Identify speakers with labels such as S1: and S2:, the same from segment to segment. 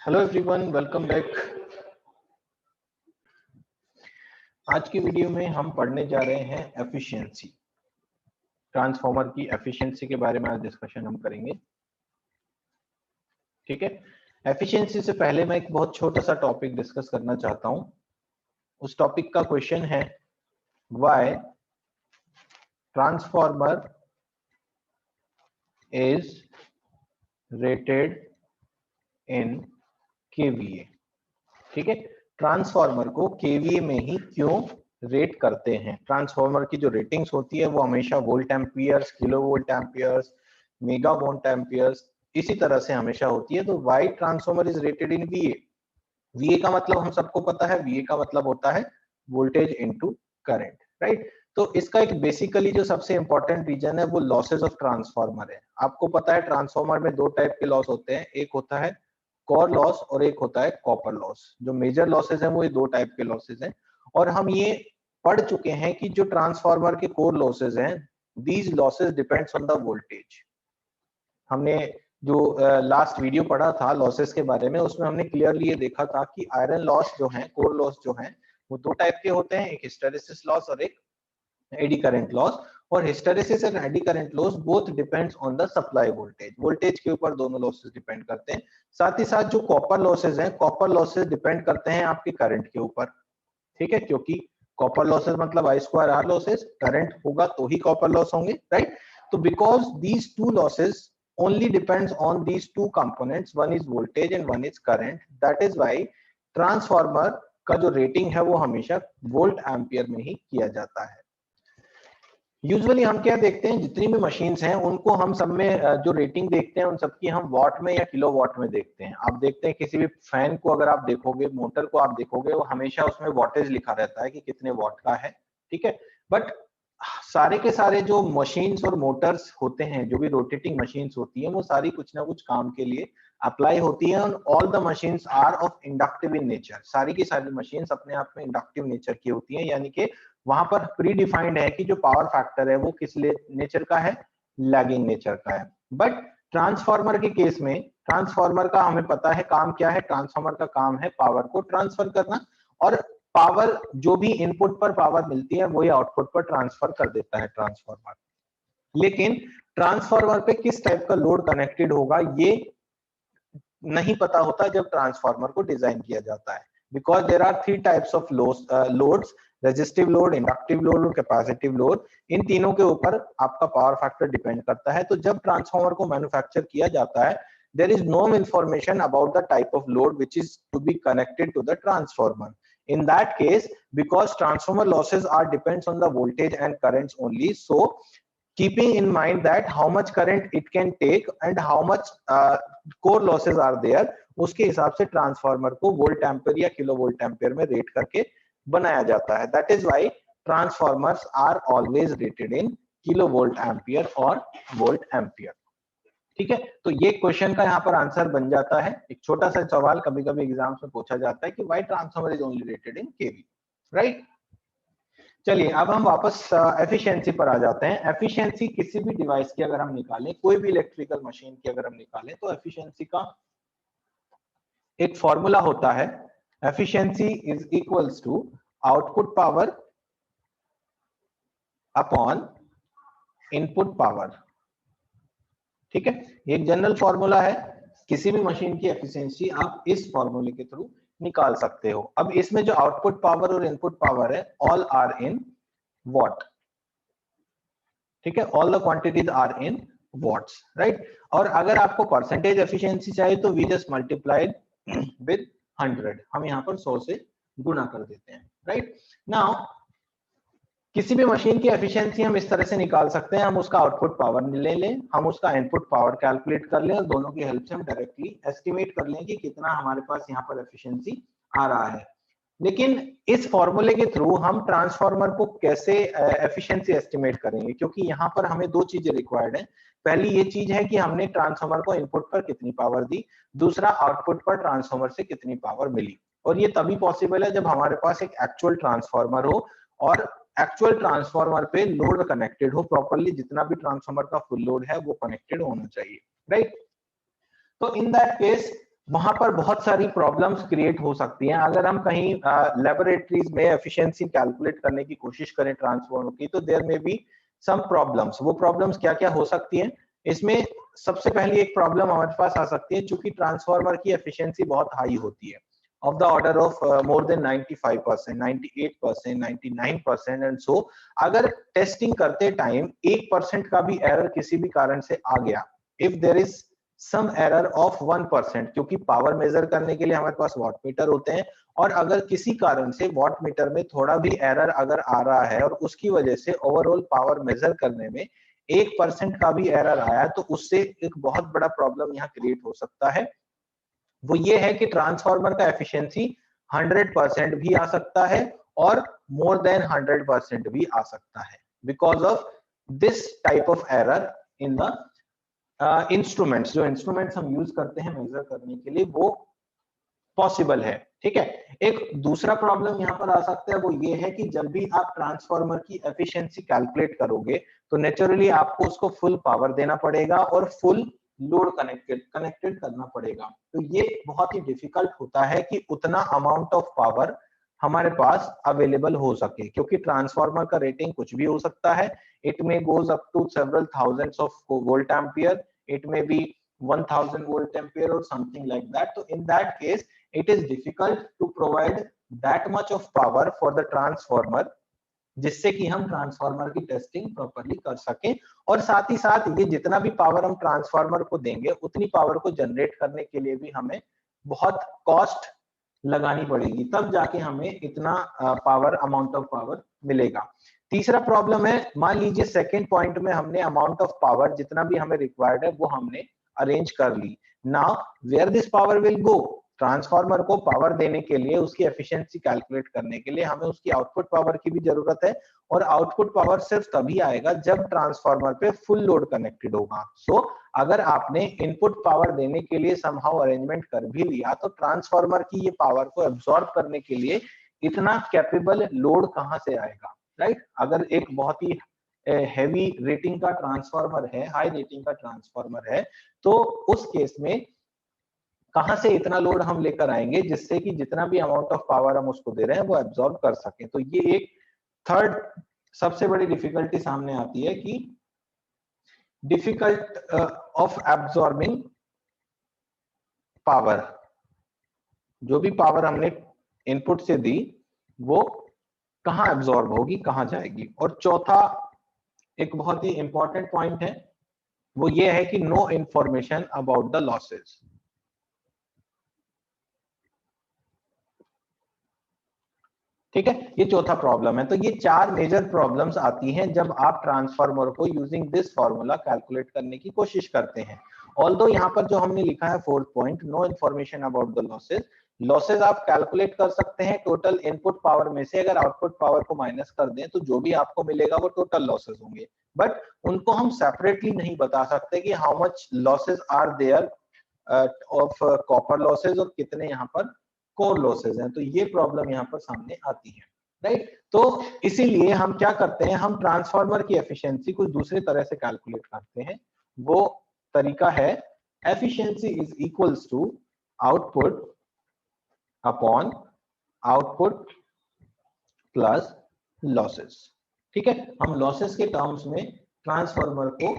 S1: Hello everyone, welcome back. आज की video में हम पढ़ने जा रहे हैं एफिशिएंसी, ट्रांसफार्मर की एफिशिएंसी के बारे में आज डिस्कशन हम करेंगे। ठीक है, एफिशिएंसी से पहले मैं एक बहुत छोटा सा टॉपिक डिस्कस करना चाहता हूं। उस टॉपिक का क्वेश्चन है why transformer is rated in KVA. ठीक है, ट्रांसफार्मर को केवीए में ही क्यों रेट करते हैं। ट्रांसफार्मर की जो रेटिंग्स होती है वो हमेशा volt amperes, kilo volt amperes, mega volt amperes इसी तरह से हमेशा होती है। तो why transformer is rated in VA. VA का मतलब हम सबको पता है, वीए का मतलब होता है वोल्टेज इनटू करंट, राइट। तो इसका एक बेसिकली जो सबसे इंपॉर्टेंट रीजन है वो लॉसेस ऑफ ट्रांसफार्मर है। आपको पता है ट्रांसफार्मर में दो टाइप के लॉस होते हैं, एक होता है कोर लॉस और एक होता है कॉपर लॉस। जो मेजर लॉसेस हैं वो ये दो टाइप के लॉसेस हैं, और हम ये पढ़ चुके हैं कि जो ट्रांसफार्मर के कोर लॉसेस हैं, these losses depends on the voltage. हमने जो लास्ट वीडियो पढ़ा था लॉसेस के बारे में, उसमें हमने क्लियरली ये देखा था कि आयरन लॉस जो है, कोर लॉस जो है, वो दो टाइप के होते हैं, एक हिस्टेरेसिस लॉस और एक एडी करंट लॉस। और hysteresis and eddy current loss both depends on the supply voltage. Voltage के ऊपर दोनों लॉसेस डिपेंड करते हैं। साथ ही साथ जो कॉपर लॉसेस हैं, कॉपर लॉसेस डिपेंड करते हैं आपके करंट के ऊपर। ठीक है, क्योंकि कॉपर लॉसेस मतलब आई स्क्वायर आर लॉसेस, करंट होगा तो ही कॉपर लॉस होंगे, राइट। तो because these two losses only depends on these two components, one is voltage and one is current, that is why transformer का जो रेटिंग है वो हमेशा वोल्ट एम्पियर में ही किया जाता है। यूजुअली हम क्या देखते हैं, जितनी भी मशीन्स हैं उनको हम सब में जो रेटिंग देखते हैं उन सबकी हम वॉट में या किलो वॉट में देखते हैं। आप देखते हैं किसी भी फैन को अगर आप देखोगे, मोटर को आप देखोगे, वो हमेशा उसमें वॉटेज लिखा रहता है कि कितने वॉट का है। ठीक है, बट सारे के सारे जो मशीन्स और मोटर्स होते हैं, जो भी रोटेटिंग मशीन्स होती हैं, वो सारी कुछ ना कुछ काम के लिए अप्लाई होती है। All the machines are of inductive in nature. सारी की सारी मशीन्स अपने आप में इंडक्टिव नेचर की होती हैं, यानी कि वहां पर प्री डिफाइंड है कि जो पावर फैक्टर है वो किस नेचर का है, लैगिंग नेचर का है। बट ट्रांसफार्मर के केस में, ट्रांसफार्मर का हमें पता है काम क्या है। ट्रांसफार्मर का काम है पावर को ट्रांसफर करना, और पावर जो भी इनपुट पर पावर मिलती है वही आउटपुट पर ट्रांसफर कर देता है ट्रांसफार्मर। लेकिन ट्रांसफार्मर पे किस टाइप का लोड कनेक्टेड होगा ये नहीं पता होता जब ट्रांसफार्मर को डिजाइन किया जाता है। Because there are three types of loads, resistive load, inductive load और कैपेसिटिव लोड। इन तीनों के ऊपर आपका पावर फैक्टर डिपेंड करता है। तो जब ट्रांसफार्मर को मैन्युफैक्चर किया जाता है, there is no information about the type of load which is to be connected to the transformer. In that case, because transformer losses are depends on the voltage and currents only, so keeping in mind that how much current it can take and how much core losses are there, उसके हिसाब से transformer को volt ampere या kilo volt ampere में rate करके बनाया जाता है। That is why transformers are always rated in kilo volt ampere और वोल्ट एम्पियर। ठीक है, तो ये क्वेश्चन का यहाँ पर आंसर बन जाता है। एक छोटा सा सवाल कभी कभी एग्जाम्स में पूछा जाता है कि why transformer is only rated in kV, right. चलिए अब हम वापस एफिशिएंसी पर आ जाते हैं। एफिशिएंसी किसी भी डिवाइस की अगर हम निकालें, कोई भी इलेक्ट्रिकल मशीन की अगर हम निकालें, तो एफिशिएंसी का एक फॉर्मूला होता है। Efficiency is equals to output power upon input power. ठीक है, एक जनरल फॉर्मूला है। किसी भी मशीन की एफिशिएंसी आप इस फॉर्मूले के थ्रू निकाल सकते हो। अब इसमें जो आउटपुट पावर और इनपुट पावर है, ऑल आर इन वॉट। ठीक है, all the quantities are in watts, right. और अगर आपको परसेंटेज एफिशिएंसी चाहिए तो वी जस्ट मल्टीप्लाइड विद 100। हम यहाँ पर 100 से गुणा कर देते हैं, राइट। नाउ किसी भी मशीन की एफिशिएंसी हम इस तरह से निकाल सकते हैं। हम उसका आउटपुट पावर ले लें, हम उसका इनपुट पावर कैलकुलेट कर लें, और दोनों की हेल्प से हम डायरेक्टली एस्टिमेट कर लें कि कितना हमारे पास यहाँ पर एफिशिएंसी आ रहा है। लेकिन इस फॉर्मूले के थ्रू हम ट्रांसफार्मर को कैसे एफिशिएंसी एस्टिमेट करेंगे, क्योंकि यहाँ पर हमें दो चीजें रिक्वायर्ड है। पहली ये चीज है कि हमने ट्रांसफार्मर को इनपुट पर कितनी पावर दी, दूसरा आउटपुट पर ट्रांसफार्मर से कितनी पावर मिली। और ये तभी पॉसिबल है जब हमारे पास एक एक्चुअल ट्रांसफार्मर हो और एक्चुअल ट्रांसफार्मर पे लोड कनेक्टेड हो प्रॉपर्ली। जितना भी ट्रांसफार्मर का फुल लोड है वो कनेक्टेड होना चाहिए, राइट। तो इन दैट केस वहां पर बहुत सारी प्रॉब्लम्स क्रिएट हो सकती हैं। अगर हम कहीं लेबोरेटरीज में एफिशिएंसी कैलकुलेट करने की कोशिश करें ट्रांसफॉर्मर की, तो देयर में बी सम प्रॉब्लम्स। वो प्रॉब्लम्स क्या क्या हो सकती हैं? इसमें सबसे पहली एक प्रॉब्लम हमारे पास आ सकती है, चूंकि ट्रांसफॉर्मर की एफिशिएंसी बहुत हाई होती है, of the order of more than 95%, 98%, 99% and so अगर टेस्टिंग करते टाइम 1% का भी एरर किसी भी कारण से आ गया, if there is some error of 1%, क्योंकि पावर मेजर करने के लिए हमारे पास वॉट मीटर होते हैं, और अगर किसी कारण से वॉट मीटर में थोड़ा भी एरर अगर आ रहा है और उसकी वजह से ओवरऑल पावर मेजर करने में 1% का भी एरर आया, तो उससे एक बहुत बड़ा प्रॉब्लम यहाँ क्रिएट हो सकता है। वो ये है कि ट्रांसफार्मर का एफिशिएंसी 100% भी आ सकता है और मोर देन 100% भी आ सकता है, because of this type of error in the instruments. जो इंस्ट्रूमेंट्स हम यूज करते हैं मेजर करने के लिए, वो पॉसिबल है। ठीक है। एक दूसरा प्रॉब्लम यहाँ पर आ सकता है, वो ये है कि जब भी आप ट्रांसफार्मर की एफिशिएंसी कैलकुलेट करोगे, तो नेचुरली आपको उसको फुल पावर देना पड़ेगा और फुल लोड कनेक्टेड करना पड़ेगा। तो ये बहुत ही डिफिकल्ट होता है कि उतना अमाउंट ऑफ पावर हमारे पास अवेलेबल हो सके, क्योंकि ट्रांसफार्मर का रेटिंग कुछ भी हो सकता है। It may goes up to several thousands of volt ampere, it may be 1000 volt ampere or something like that. So in that case it is difficult to provide that much of power for the transformer, जिससे कि हम transformer की testing properly कर सकें। और साथ ही साथ ये जितना भी पावर हम ट्रांसफार्मर को देंगे, उतनी पावर को जनरेट करने के लिए भी हमें बहुत कॉस्ट लगानी पड़ेगी, तब जाके हमें इतना पावर, अमाउंट ऑफ पावर मिलेगा। तीसरा प्रॉब्लम है, मान लीजिए सेकेंड पॉइंट में हमने अमाउंट ऑफ पावर जितना भी हमें रिक्वायर्ड है वो हमने अरेंज कर ली। Now where this power will go? Transformer को पावर देने के लिए, उसकी एफिशिएंसी कैलकुलेट करने के लिए हमें उसकी आउटपुट पावर की भी जरूरत है, और आउटपुट पावर सिर्फ तभी आएगा जब ट्रांसफार्मर पे फुल लोड कनेक्टेड होगा। सो अगर आपने इनपुट पावर देने के लिए समहाउ अरेंजमेंट कर भी लिया, तो ट्रांसफार्मर की ये पावर को एब्सॉर्ब करने के लिए इतना कैपेबल लोड कहां से आएगा, राइट? अगर एक बहुत ही हैवी रेटिंग का ट्रांसफार्मर है, हाई रेटिंग का ट्रांसफार्मर है, तो उस केस में कहां से इतना लोड हम लेकर आएंगे जिससे कि जितना भी अमाउंट ऑफ पावर हम उसको दे रहे हैं वो एब्सॉर्ब कर सके। तो ये एक थर्ड सबसे बड़ी डिफिकल्टी सामने आती है कि डिफिकल्ट ऑफ एब्सॉर्बिंग पावर। जो भी पावर हमने इनपुट से दी वो कहां एब्सॉर्ब होगी, कहां जाएगी। और चौथा एक बहुत ही इंपॉर्टेंट पॉइंट है, वो ये है कि no information about the losses. ठीक है, ये चौथा प्रॉब्लम है। तो ये चार मेजर प्रॉब्लम्स आती हैं जब आप ट्रांसफार्मर को यूजिंग दिस फॉर्मूला कैलकुलेट करने की कोशिश करते हैं। ऑल्दो यहाँ पर जो हमने लिखा है fourth point, no information about the losses, losses आप कैलकुलेट कर सकते हैं टोटल इनपुट पावर में से। अगर आउटपुट पावर को माइनस कर दें तो जो भी आपको मिलेगा वो टोटल लॉसेस होंगे, बट उनको हम सेपरेटली नहीं बता सकते कि how much losses are there of copper losses और कितने यहाँ पर कोर लॉसेस हैं। तो ये प्रॉब्लम यहाँ पर सामने आती है, राइट? तो इसीलिए हम क्या करते हैं, हम ट्रांसफार्मर की एफिशिएंसी कुछ दूसरे तरह से कैलकुलेट करते हैं। वो तरीका है efficiency is equals to output upon output plus losses. ठीक है, हम लॉसेस के टर्म्स में ट्रांसफार्मर को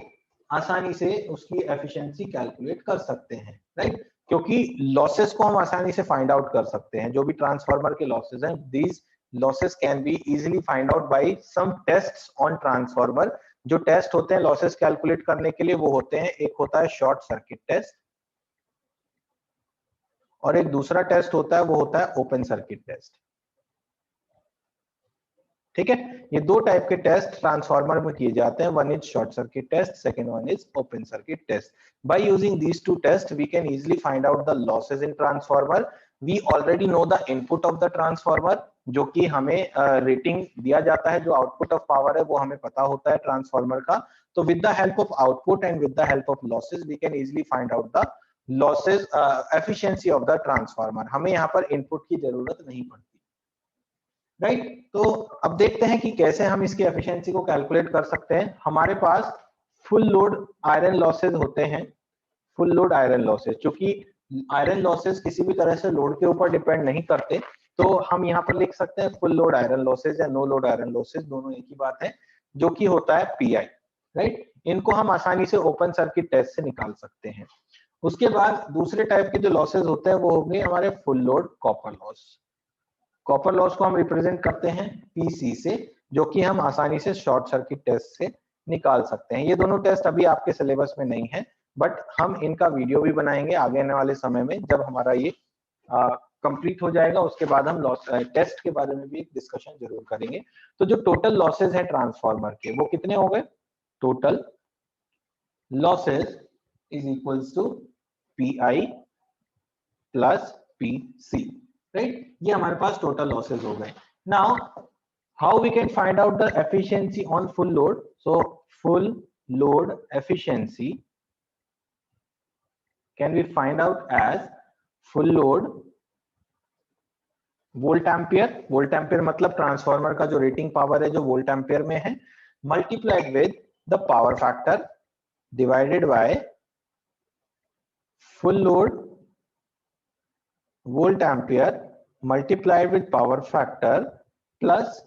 S1: आसानी से उसकी एफिशिएंसी कैलकुलेट कर सकते हैं, राइट? क्योंकि लॉसेस को हम आसानी से फाइंड आउट कर सकते हैं। जो भी ट्रांसफार्मर के लॉसेस हैं, these losses can be easily find out by some tests on transformer. जो टेस्ट होते हैं लॉसेस कैलकुलेट करने के लिए वो होते हैं, एक होता है शॉर्ट सर्किट टेस्ट और एक दूसरा टेस्ट होता है वो होता है ओपन सर्किट टेस्ट। ठीक है, ये दो टाइप के टेस्ट ट्रांसफार्मर में किए जाते हैं। One is short circuit test, second one is open circuit test. By using these two tests we can easily find out the losses in transformer. We already know the input of the transformer, जो कि हमें rating दिया जाता है, जो output of power है वो हमें पता होता है ट्रांसफार्मर का। तो with the help of output and with the help of losses we can easily find out the losses efficiency of the transformer. हमें यहाँ पर इनपुट की जरूरत नहीं पड़ती, राइट? तो अब देखते हैं कि कैसे हम इसकी एफिशिएंसी को कैलकुलेट कर सकते हैं। हमारे पास फुल लोड आयरन लॉसेस होते हैं, फुल लोड आयरन लॉसेस, क्योंकि आयरन लॉसेस किसी भी तरह से लोड के ऊपर डिपेंड नहीं करते, तो हम यहाँ पर लिख सकते हैं फुल लोड आयरन लॉसेस या नो लोड आयरन लॉसेस, दोनों एक ही बात है, जो कि होता है पीआई, राइट। इनको हम आसानी से ओपन सर्किट टेस्ट से निकाल सकते हैं। उसके बाद दूसरे टाइप के जो लॉसेस होते हैं वो होंगे हमारे full load copper loss. Copper loss को हम रिप्रेजेंट करते हैं पीसी से, जो कि हम आसानी से शॉर्ट सर्किट टेस्ट से निकाल सकते हैं। ये दोनों टेस्ट अभी आपके सिलेबस में नहीं है, बट हम इनका वीडियो भी बनाएंगे आगे आने वाले समय में, जब हमारा ये कंप्लीट हो जाएगा उसके बाद हम लॉस टेस्ट के बारे में भी एक डिस्कशन जरूर करेंगे। तो जो टोटल लॉसेज है ट्रांसफार्मर के वो कितने हो गए, total losses is equals to PI plus PC, right. ये हमारे पास टोटल लॉसेज हो गए। Now how we can find out the efficiency on full load, so full load efficiency can we find out as full load volt ampere, volt ampere मतलब transformer का जो rating power है जो volt ampere में है, multiplied with the power factor divided by full load volt ampere multiplied with power factor plus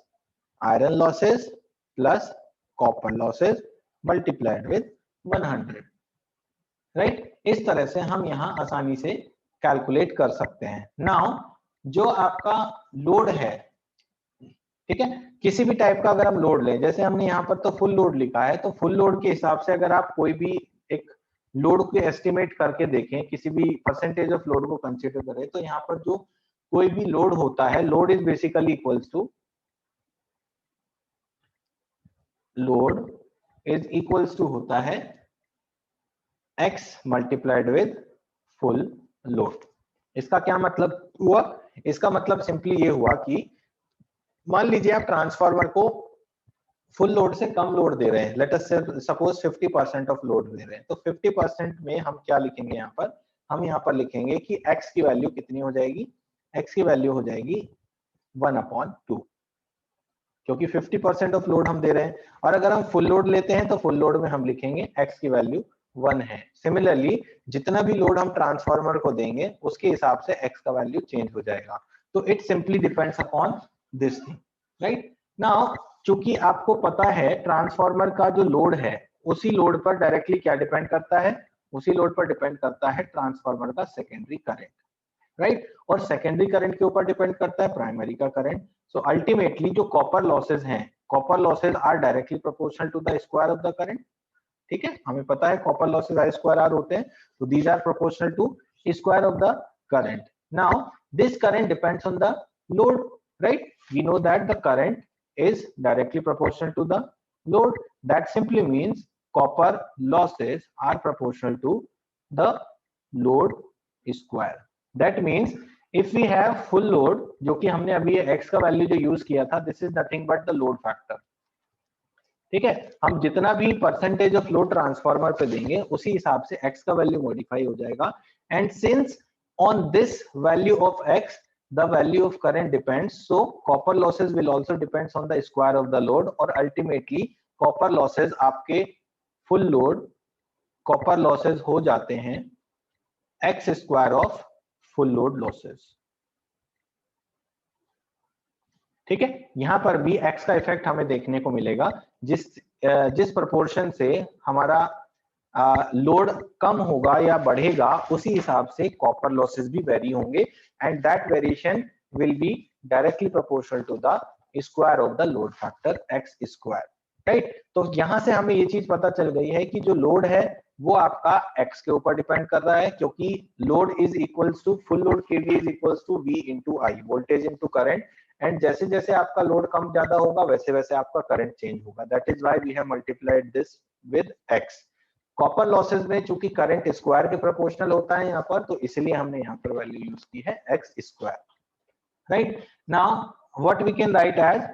S1: iron losses plus copper losses multiplied with 100, right. इस तरह से हम यहां आसानी से कैलकुलेट कर सकते हैं। नाउ जो आपका लोड है, ठीक है, किसी भी टाइप का अगर हम लोड लें, जैसे हमने यहाँ पर तो फुल लोड लिखा है, तो फुल लोड के हिसाब से अगर आप कोई भी एक लोड को एस्टिमेट करके देखें, किसी भी परसेंटेज ऑफ लोड को कंसीडर करें, तो यहाँ पर जो कोई भी लोड होता है, load is basically equals to होता है x multiplied with full load. इसका क्या मतलब हुआ, इसका मतलब सिंपली ये हुआ कि मान लीजिए आप ट्रांसफार्मर को फुल लोड से कम लोड दे रहे हैं, let us suppose 50% of load दे रहे हैं, तो 50% में हम क्या लिखेंगे यहाँ पर, हम यहाँ पर लिखेंगे कि x की वैल्यू कितनी हो जाएगी, x की वैल्यू हो जाएगी 1/2, क्योंकि 50% ऑफ लोड हम दे रहे हैं। और अगर हम फुल लोड लेते हैं तो फुल लोड में हम लिखेंगे x की वैल्यू 1 है। सिमिलरली जितना भी लोड हम ट्रांसफार्मर को देंगे उसके हिसाब से x का वैल्यू चेंज हो जाएगा। तो it simply depends upon this thing, right. Now चूंकि आपको पता है ट्रांसफार्मर का जो लोड है उसी लोड पर डायरेक्टली क्या डिपेंड करता है, उसी लोड पर डिपेंड करता है ट्रांसफार्मर का सेकेंडरी करंट, राइट। और सेकेंडरी करंट के ऊपर डिपेंड करता है प्राइमरी का करंट। सो अल्टीमेटली जो कॉपर लॉसेज हैं, copper losses are directly proportional to the square of the current, ठीक है, हमें पता है copper losses I square R होते हैं, तो these are proportional to square of the current. Now this current depends on the load, right. We know that the current is directly proportional to the load. That simply means copper losses are proportional to the load square. That means if we have full load, जो कि हमने अभी x का value जो use किया था, this is nothing but the load factor, ठीक है। हम जितना भी परसेंटेज ऑफ लोड ट्रांसफार्मर पे देंगे उसी हिसाब से x का वैल्यू मॉडिफाई हो जाएगा। And since on this value of x the value of current depends, so copper losses will also depends on the square of the load, और ultimately copper losses आपके full load copper losses हो जाते हैं x square of full load losses, ठीक है। यहां पर भी x का इफेक्ट हमें देखने को मिलेगा, जिस प्रोपोर्शन से हमारा लोड कम होगा या बढ़ेगा उसी हिसाब से कॉपर लॉसेस भी वेरी होंगे, and that variation will be directly proportional to the square of the load factor X square, right. तो यहां से हमें ये चीज पता चल गई है कि जो लोड है वो आपका एक्स के ऊपर डिपेंड कर रहा है, क्योंकि load is equals to full load kVA is equals to V into I, voltage into current, and जैसे जैसे आपका लोड कम ज्यादा होगा वैसे वैसे आपका करंट चेंज होगा। That is why we have multiplied this with X. Copper losses में चूंकि करंट स्क्वायर के प्रोपोर्शनल होता है यहाँ पर, तो इसलिए हमने यहाँ पर वैल्यू यूज की है X square, right. Now what we can write as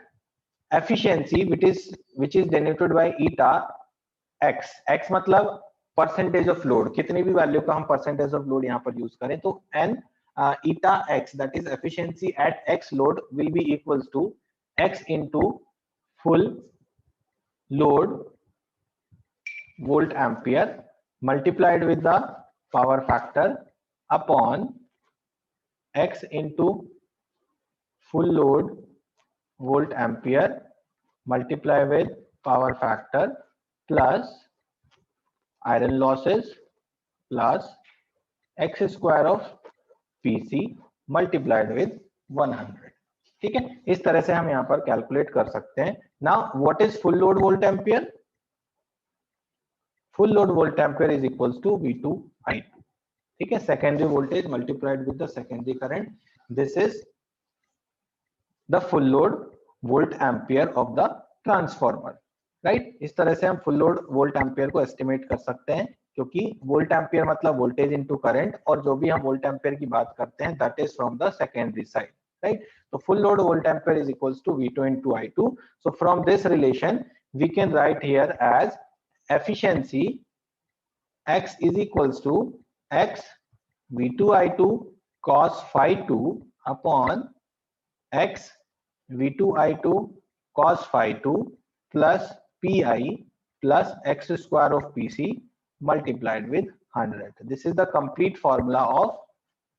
S1: efficiency which is denoted by eta x, x मतलब परसेंटेज ऑफ लोड, कितनी भी वैल्यू का हम परसेंटेज ऑफ लोड यहाँ पर यूज करें, तो n eta x that is efficiency at x load will be equals to x into full load volt ampere multiplied with the power factor upon x into full load volt ampere multiply with power factor plus iron losses plus x square of PC multiplied with 100. ठीक है, इस तरह से हम यहाँ पर calculate कर सकते हैं. Now what is full load volt ampere? Full load volt ampere is equals to V2 I2. ठीक है, secondary voltage multiplied with the secondary current. This is the full load volt ampere of the transformer. Right, इस तरह से हम full load volt ampere को estimate कर सकते हैं, क्योंकि वोल्ट एम्पियर मतलब वोल्टेज इनटू करंट, और जो भी हम वोल्ट एम्पियर की बात करते हैं that is from the secondary side. Right, तो full load volt ampere is equals to V2 into I2. So from this relation we can write here as efficiency x is equals to x V2 I2 cos phi 2 upon x V2 I2 cos phi 2 plus Pi plus x square of PC multiplied with 100. This is the complete formula of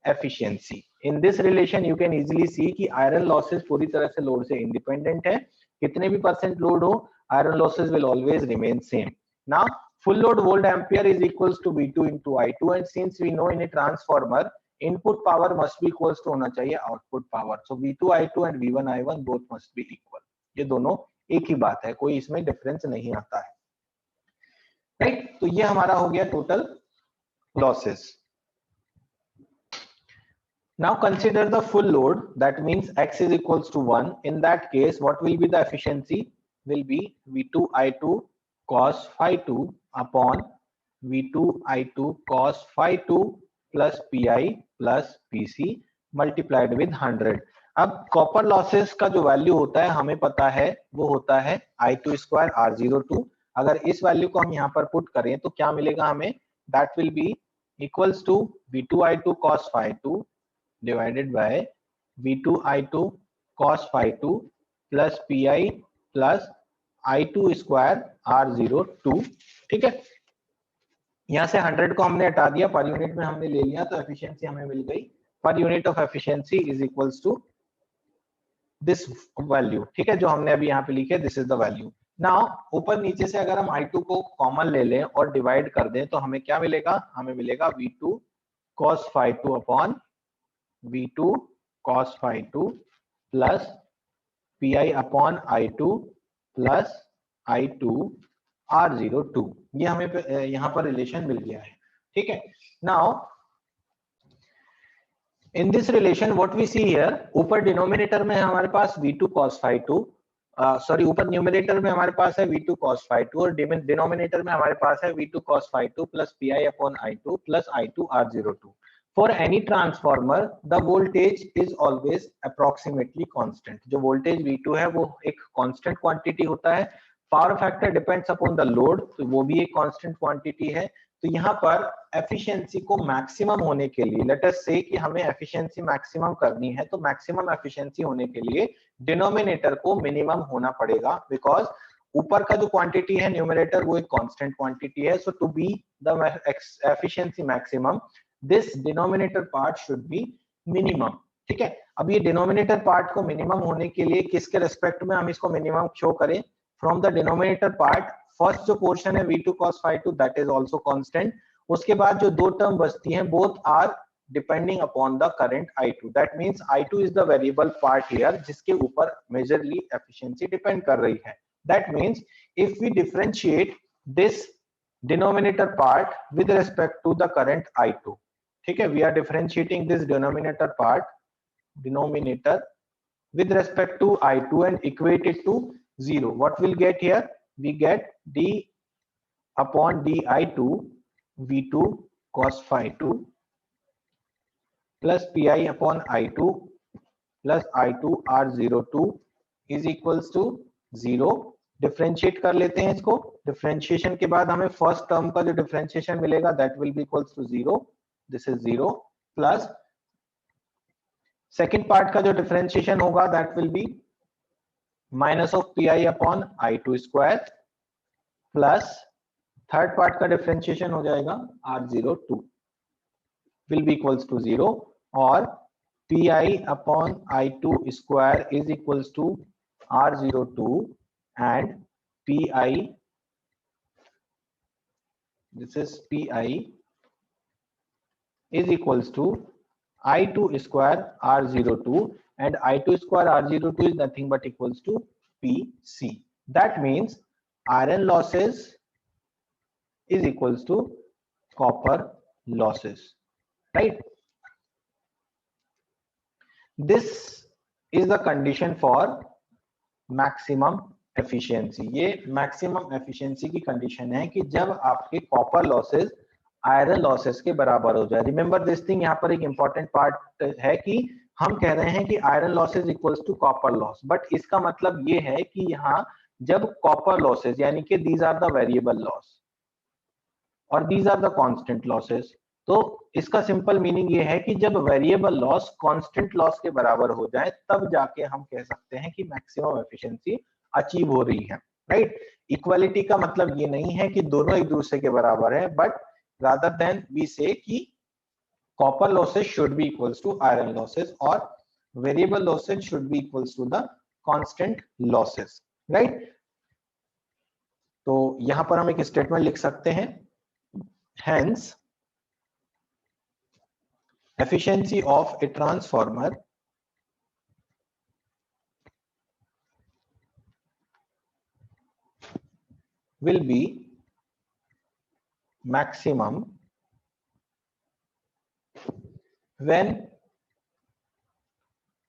S1: efficiency. In this relation you can easily see कि iron losses पूरी तरह से load से independent है. कितने भी percent load हो, iron losses will always remain same. Now full load volt ampere is equals to V2 into I2, and since we know in a transformer input power must be equals to होना चाहिए output power, so V2 I2 and V1 I1 both must be equal. ये दोनों एक ही बात है, कोई इसमें difference नहीं आता है. राइट, तो ये हमारा हो गया total losses. Now consider the full load, that means x is equals to 1. In that case what will be the efficiency? Will be V2 I2 cos phi 2 upon V2 I2 cos phi 2 plus Pi plus PC multiplied with 100. अब copper losses का जो value होता है हमें पता है, वो होता है I2 square R02. अगर इस वैल्यू को हम यहाँ पर पुट करें तो क्या मिलेगा हमें? That will be equals to V2 I2 cos phi 2 divided by V2 I2 cos phi 2 plus Pi plus I2 square R02. ठीक है, यहां से 100 को हमने हटा दिया, पर यूनिट में हमने ले लिया, तो एफिशिएंसी हमें मिल गई. Per unit of efficiency is equals to this value. ठीक है, जो हमने अभी यहाँ पे लिखे, this is the value. Now ऊपर नीचे से अगर हम I2 को कॉमन ले लें और डिवाइड कर दें तो हमें क्या मिलेगा? हमें मिलेगा V2 cos phi 2 upon V2 cos phi 2 plus Pi upon I2 plus I2 R02. ये हमें यहाँ पर रिलेशन मिल गया है. ठीक है, now in this relation what we see here, ऊपर डिनोमिनेटर में हमारे पास V2 cos phi 2, सॉरी ऊपर न्यूमिनेटर में हमारे पास है V2 cos phi 2 और डिनोमिनेटर में हमारे पास है V2 cos phi 2 plus Pi upon I2 plus I2 R02. For any transformer, the voltage is always approximately constant. जो voltage V2 है वो एक constant quantity होता है. Power factor depends upon the load, तो वो भी एक constant quantity है. तो यहाँ पर efficiency को maximum होने के लिए, let us say कि हमें efficiency maximum करनी है, तो maximum efficiency होने के लिए denominator को minimum होना पड़ेगा, because ऊपर का जो क्वांटिटी है न्यूमरेटर वो एक कांस्टेंट क्वांटिटी है. So to be the efficiency maximum this denominator part should be minimum. ठीक है, अब ये डिनोमिनेटर पार्ट को मिनिमम होने के लिए किसके रेस्पेक्ट में हम इसको मिनिमम शो करें? From the denominator part first जो पोर्शन है V2 cos phi 2 that is also constant. उसके बाद जो दो टर्म बचती हैं both are depending upon the current I2. That means I2 is the variable part here जिसके ऊपर मेजरली एफिशिएंसी डिपेंड कर रही है. That means if we differentiate this denominator part with respect to the current I2, ठीक है, we are differentiating this denominator with respect to I2 and equate it to 0. What we'll get here? We get d upon di2 V2 cos phi 2 plus Pi upon I2 plus I2 R02 is equals to 0. Differentiate कर लेते हैं इसको. Differentiation के बाद हमें first term का जो differentiation मिलेगा that will be equals to 0. This is 0 plus second part का जो डिफरेंशिएशन होगा that will be minus of Pi upon I2 square plus third part का डिफरेंशिएशन हो जाएगा R02. will be equals to 0 or pi upon I2 square is equals to R02 and pi, this is pi is equals to I2 square R02 and I2 square R02 is nothing but equals to PC. That means iron losses is equals to copper losses, right? This is the condition for maximum efficiency. ये maximum efficiency की condition है कि जब आपके copper losses iron losses के बराबर हो जाए. रिमेंबर दिस थिंग, यहाँ पर एक इंपॉर्टेंट पार्ट है कि हम कह रहे हैं कि iron losses equals to copper loss, but इसका मतलब ये है कि यहाँ जब कॉपर लॉसेस यानी कि these are the variable loss और these are the constant losses, तो इसका सिंपल मीनिंग ये है कि जब वेरिएबल लॉस कांस्टेंट लॉस के बराबर हो जाए तब जाके हम कह सकते हैं कि मैक्सिमम एफिशिएंसी अचीव हो रही है, राइट? इक्वालिटी का मतलब ये नहीं है कि दोनों एक दूसरे के बराबर है, but rather than we say कि copper losses should be equals to iron losses or variable losses should be equals to the constant losses, right? तो यहां पर हम एक स्टेटमेंट लिख सकते हैं, hence efficiency of a transformer will be maximum when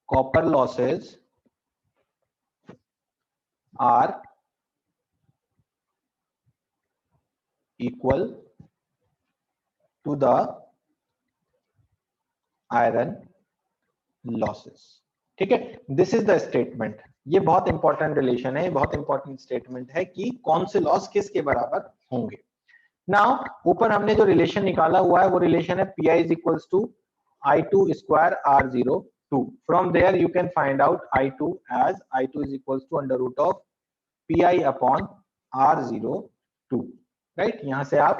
S1: copper losses are equal to the iron losses. ठीक है, दिस इज द स्टेटमेंट. ये बहुत इंपॉर्टेंट रिलेशन है, बहुत इंपॉर्टेंट स्टेटमेंट है कि कौन से लॉस किसके बराबर होंगे. नाउ ऊपर हमने जो रिलेशन निकाला हुआ है वो रिलेशन है Pi is equals to I2 square R02. From there you can find out I2 as I2 is equals to under root of Pi upon R02, right? यहाँ से आप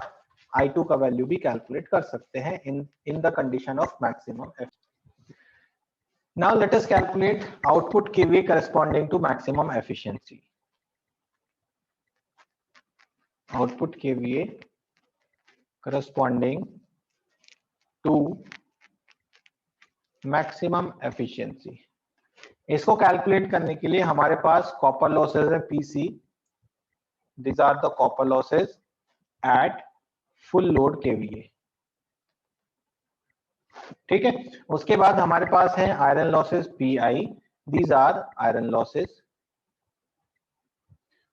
S1: I2 का वैल्यू भी कैलकुलेट कर सकते हैं in the condition of maximum efficiency. Now let us calculate output kVA corresponding to maximum efficiency. Output kVA corresponding to maximum efficiency. इसको calculate करने के लिए हमारे पास कॉपर लॉसेस है PC. These are the copper losses at full load kVA. ठीक है, उसके बाद हमारे पास है iron losses PI. These are iron losses.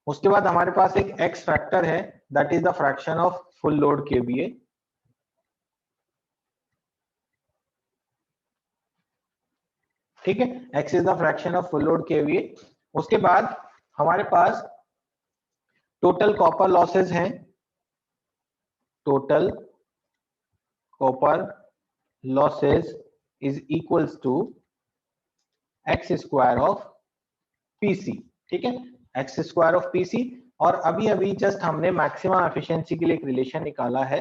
S1: उसके बाद हमारे पास एक X फैक्टर है, that is the fraction of full load kVA. ठीक है, X is the fraction of full load kVA. उसके बाद हमारे पास टोटल कॉपर लॉसेस हैं. Total copper losses is equals to X square of PC. ठीक है, X स्क्वायर ऑफ PC. और अभी अभी जस्ट हमने मैक्सिमम एफिशिएंसी के लिए एक रिलेशन निकाला है.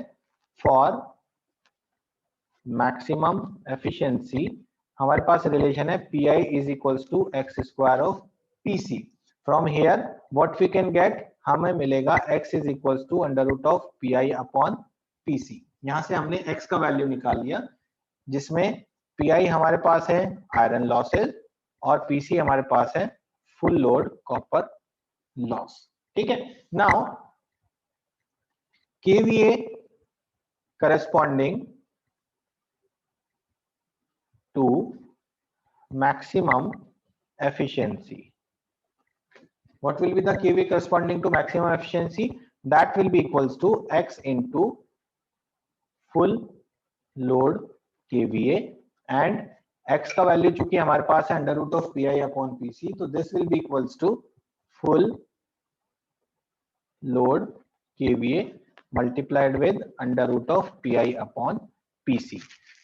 S1: फॉर मैक्सिमम एफिशिएंसी हमारे पास रिलेशन है Pi is equals to X square of PC. From here what we can get, हमें मिलेगा X is equals to under root of Pi upon PC. यहां से हमने X का वैल्यू निकाल लिया, जिसमें Pi हमारे पास है आयरन लॉसेस और PC हमारे पास है फुल लोड कॉपर लॉस. ठीक है, now KVA corresponding to maximum efficiency. What will be the KVA corresponding to maximum efficiency? That will be equals to X into full load KVA and X का value चूंकि हमारे पास है under root of Pi upon PC, तो this will be equals to full load KVA multiplied with under root of Pi upon PC.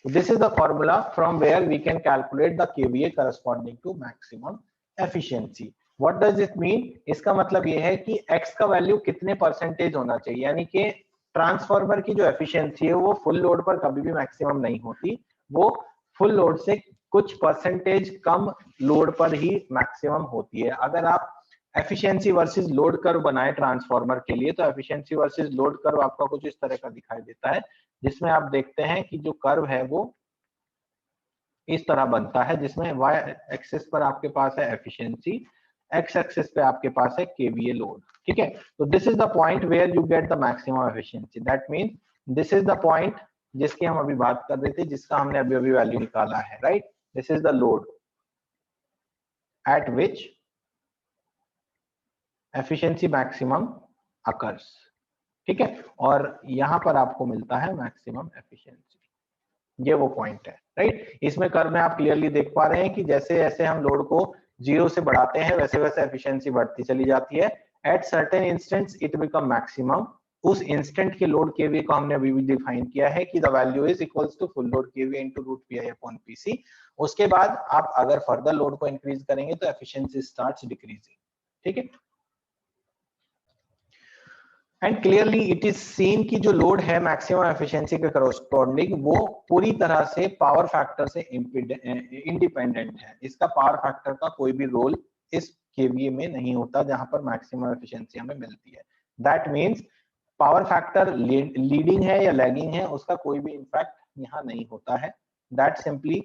S1: So this is the formula from where we can calculate the KVA corresponding to maximum efficiency. What does it mean? इसका मतलब ये है कि X का value कितने percentage होना चाहिए, यानी कि ट्रांसफार्मर की जो एफिशिएंसी है वो फुल लोड पर कभी भी मैक्सिमम नहीं होती, वो फुल लोड से कुछ परसेंटेज कम लोड पर ही मैक्सिमम होती है। अगर आप एफिशिएंसी वर्सेस लोड कर्व बनाए ट्रांसफार्मर के लिए, तो एफिशिएंसी वर्सेस लोड कर्व आपका कुछ इस तरह का दिखाई देता है, जिसमें आप देखते हैं कि जो कर्व है वो इस तरह बनता है, जिसमें y एक्सिस पर आपके पास है एफिशिएंसी, x एक्सिस पे आपके पास है केवीए लोड। ठीक है, तो this is the point where you get the maximum efficiency, that means this is the point जिसकी हम अभी बात कर रहे थे, जिसका हमने अभी अभी वैल्यू निकाला है, right. This is the load at which efficiency maximum occurs. ठीक है, और यहां पर आपको मिलता है मैक्सिमम एफिशिएंसी, ये वो पॉइंट है, राइट। इसमें कर्व में आप क्लियरली देख पा रहे हैं कि जैसे जैसे हम लोड को 0 से बढ़ाते हैं वैसे वैसे एफिशिएंसी बढ़ती चली जाती है। At certain instants it become maximum, उस इंस्टेंट के लोड केवीए को हमने अभी भी डिफाइन किया है कि the value is equals to full load KVA into root PI upon PC. उसके बाद आप अगर फर्दर लोड को इंक्रीज करेंगे तो एफिशिएंसी स्टार्ट्स डिक्रीजिंग। ठीक है, and clearly it is seen कि जो लोड है मैक्सिमम एफिशिएंसी के करस्पॉन्डिंग वो पूरी तरह से पावर फैक्टर से इंडिपेंडेंट है। इसका पावर फैक्टर का कोई भी रोल इस केवीए में नहीं होता जहां पर मैक्सिमम एफिशिएंसी हमें मिलती है। That means power factor leading है या लैगिंग है उसका कोई भी इम्पैक्ट यहाँ नहीं होता है, that simply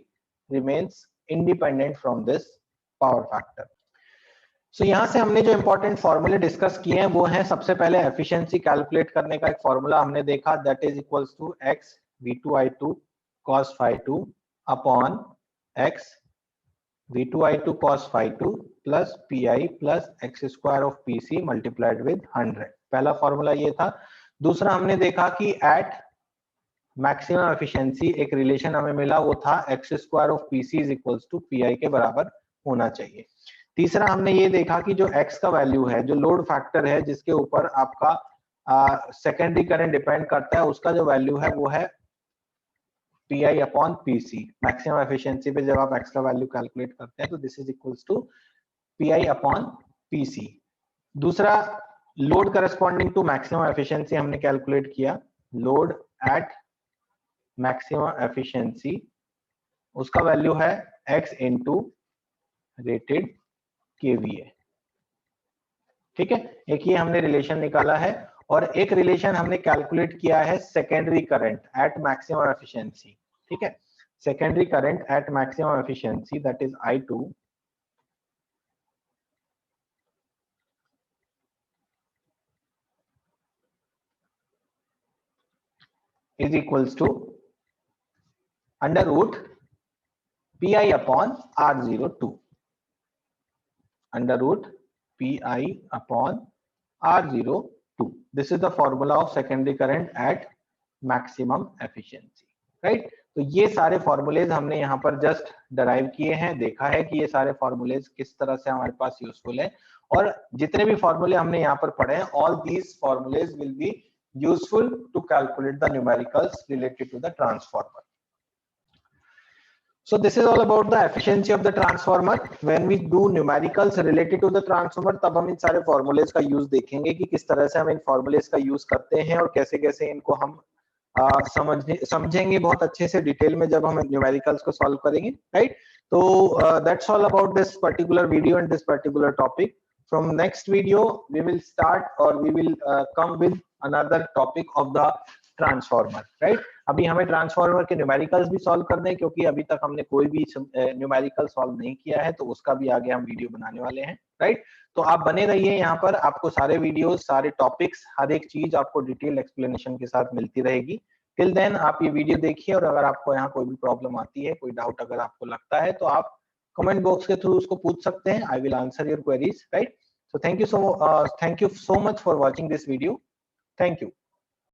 S1: remains independent from this power factor. So यहाँ से हमने जो इंपॉर्टेंट फॉर्मूले डिस्कस किए हैं वो हैं, सबसे पहले एफिशिएंसी कैलकुलेट करने का एक फॉर्मूला हमने देखा, that is equals to x v2i2 cos phi2 upon x v2i2 cos phi2 plus pi plus x square of pc multiplied with 100। पहला फॉर्मूला ये था। दूसरा हमने देखा कि एट मैक्सिमम एफिशिएंसी एक रिलेशन हमें मिला, वो था x square of pc is equals to pi के बराबर होना चाहिए। तीसरा हमने ये देखा कि जो x का वैल्यू है, जो लोड फैक्टर है जिसके ऊपर आपका सेकेंडरी करंट डिपेंड करता है, उसका जो वैल्यू है वो है PI upon PC। Maximum efficiency पे जब आप x का वैल्यू कैलकुलेट करते हैं तो this is equals to PI upon PC। दूसरा load corresponding to maximum efficiency हमने कैलकुलेट किया, लोड एट मैक्सिमम एफिशिएंसी, उसका वैल्यू है x इंटू रेटेड केवीए। ठीक है, एक ये हमने रिलेशन निकाला है, और एक रिलेशन हमने कैलकुलेट किया है secondary current eight maximum efficiency. ठीक है, secondary current eight maximum efficiency that is I2 is equals to under root pi upon R02, under root pi upon R02. This is the formula of secondary current at maximum efficiency, right? तो ये सारे formulas हमने यहाँ पर just derive किए हैं, देखा है कि ये सारे फॉर्मूलेज किस तरह से हमारे पास यूजफुल है, और जितने भी फॉर्मूले हमने यहाँ पर पढ़े हैं, all these formulas will be useful to calculate the numericals related to the transformer. So this is all about the efficiency of the transformer. When we do numericals related to the transformer, तब हम इन सारे formulas का use देखेंगे कि किस तरह से हम इन formulas का use करते हैं और कैसे कैसे इनको हम समझेंगे बहुत अच्छे से डिटेल में जब हम न्यूमेरिकल्स को सॉल्व करेंगे, राइट। तो that's all about this particular video and this particular topic. From next video we will start और we will come with another topic of the transformer, right. अभी हमें ट्रांसफार्मर के न्यूमेरिकल्स भी solve करने हैं, क्योंकि अभी तक हमने कोई भी न्यूमेरिकल सॉल्व नहीं किया है, तो उसका भी आगे हम वीडियो बनाने वाले हैं, राइट। तो आप बने रहिए यहाँ पर, आपको सारे वीडियोस, सारे टॉपिक्स, हर एक चीज आपको डिटेल एक्सप्लेनेशन के साथ मिलती रहेगी। टिल देन आप ये वीडियो देखिए, और अगर आपको यहाँ कोई भी प्रॉब्लम आती है, कोई डाउट अगर आपको लगता है, तो आप कमेंट बॉक्स के थ्रू उसको पूछ सकते हैं। I will answer your queries, right. So thank you so much for watching this video. Thank you.